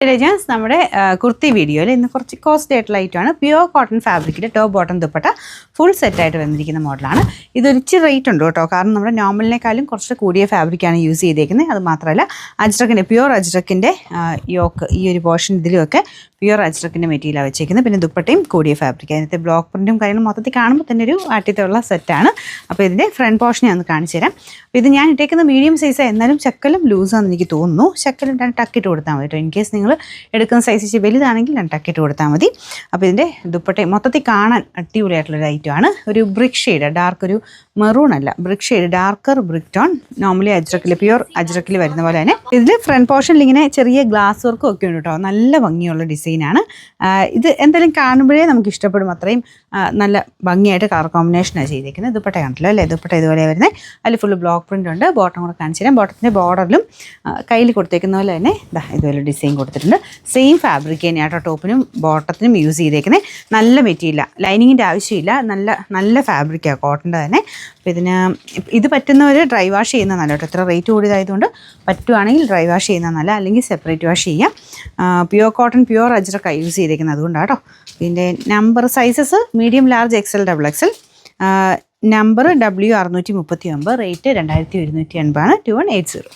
ജാൻസ് നമ്മുടെ കുർത്തി വീഡിയോയിൽ ഇന്ന് കുറച്ച് കോസ്റ്റ് ആയിട്ടുള്ള ഐറ്റമാണ്. പ്യുവർ കോട്ടൺ ഫാബ്രിക്കിൻ്റെ ടോപ്പ് ബോട്ടം ദുപ്പട്ട ഫുൾ സെറ്റായിട്ട് വന്നിരിക്കുന്ന മോഡലാണ്. ഇതൊരിച്ചിരി റേറ്റ് ഉണ്ട് കേട്ടോ, കാരണം നമ്മുടെ നോർമലിനേക്കാളും കുറച്ച് കൂടിയ ഫാബ്രിക്കാണ് യൂസ് ചെയ്തേക്കുന്നത്. അത് മാത്രമല്ല അജ്രക്കിൻ്റെ പ്യുവർ അജ്രക്കിൻ്റെ യോക്ക് ഈ ഒരു പോർഷൻ ഇതിലുമൊക്കെ പ്യുവർ അജ്രക്കിൻ്റെ മെറ്റീരിയലാണ് വെച്ചേക്കുന്നത്. പിന്നെ ദുപ്പട്ടയും കൂടിയ ഫാബ്രിക്, അതിനകത്ത് ബ്ലോക്ക് പ്രിൻറ്റും കാര്യങ്ങളും മൊത്തത്തിൽ കാണുമ്പോൾ തന്നെ ഒരു ആട്ടിത്തുള്ള സെറ്റാണ്. അപ്പോൾ ഇതിൻ്റെ ഫ്രണ്ട് പോർഷൻ ഞാൻ ഒന്ന് കാണിച്ചു തരാം. അപ്പോൾ ഇത് ഞാൻ ഇട്ടേക്കുന്ന മീഡിയം സൈസാണ്, എന്നാലും ചക്കലും ലൂസാണെന്ന് എനിക്ക് തോന്നുന്നു. ചക്കലും രണ്ട് ടക്കിട്ട് കൊടുത്താൽ മതി കേട്ടോ. ഇൻ കേസ് നിങ്ങൾ എടുക്കുന്ന സൈസ് വലുതാണെങ്കിൽ രണ്ട് ടക്കിട്ട് കൊടുത്താൽ മതി. അപ്പോൾ ഇതിൻ്റെ ദുപ്പട്ട മൊത്തത്തിൽ കാണാൻ അടിപൊളിയായിട്ടുള്ളൊരു ഐറ്റമാണ്. ഒരു ബ്രിക്ക് ഷെയ്ഡ്, ഡാർക്ക് ഒരു മെറൂൺ അല്ല, brick shade, darker brick tone. Normally അജ്രക്കിൽ പ്യുവർ അജ്രക്കിൽ വരുന്ന പോലെ തന്നെ ഇതിൽ ഫ്രണ്ട് പോർഷനിൽ ഇങ്ങനെ ചെറിയ ഗ്ലാസ് വർക്കും ഒക്കെ ഉണ്ട് കേട്ടോ. നല്ല ഭംഗിയുള്ള ഡിസൈനാണ്. ഇത് എന്തായാലും കാണുമ്പോഴേ നമുക്ക് ഇഷ്ടപ്പെടും, അത്രയും നല്ല ഭംഗിയായിട്ട് കളർ കോമ്പിനേഷനാണ് ചെയ്തിരിക്കുന്നത്. ദുപ്പട്ട കണ്ടല്ലോ അല്ലേ, ദുപ്പട്ട ഇതുപോലെ വരുന്നത്. അതിൽ ഫുള്ള് ബ്ലോക്ക് പ്രിൻ്റ് ഉണ്ട്. ബോട്ടം കൂടെ കാണിച്ചു തരാം. ബോട്ടത്തിൻ്റെ ബോർഡറിലും കയ്യിൽ കൊടുത്തേക്കുന്ന പോലെ തന്നെ ഇതുപോലെ ഡിസൈൻ കൊടുത്തിട്ടുണ്ട്. സെയിം ഫാബ്രിക് തന്നെയാണ് കേട്ടോ ടോപ്പിനും ബോട്ടത്തിനും യൂസ് ചെയ്തേക്കുന്നത്. നല്ല മെറ്റീരിയലാണ്, ലൈനിങ്ങിൻ്റെ ആവശ്യമില്ല, നല്ല ഫാബ്രിക്കാണ്, കോട്ടൻ്റെ തന്നെ. അപ്പോൾ ഇത് പറ്റുന്നവർ ഡ്രൈ വാഷ് ചെയ്യുന്ന നല്ല കേട്ടോ. ഇത്ര റേറ്റ് കൂടിയതായതുകൊണ്ട് പറ്റുവാണെങ്കിൽ ഡ്രൈ വാഷ് ചെയ്യുന്ന നല്ല, അല്ലെങ്കിൽ സെപ്പറേറ്റ് വാഷ് ചെയ്യാം. പ്യുവർ കോട്ടൺ പ്യുവർ അജ്രക്ക യൂസ് ചെയ്തേക്കുന്നത്, അതുകൊണ്ടാണ് കേട്ടോ. ഇതിൻ്റെ number sizes medium, large, XL, XXL. Number W639, rate 2180 ആണ്. 2180.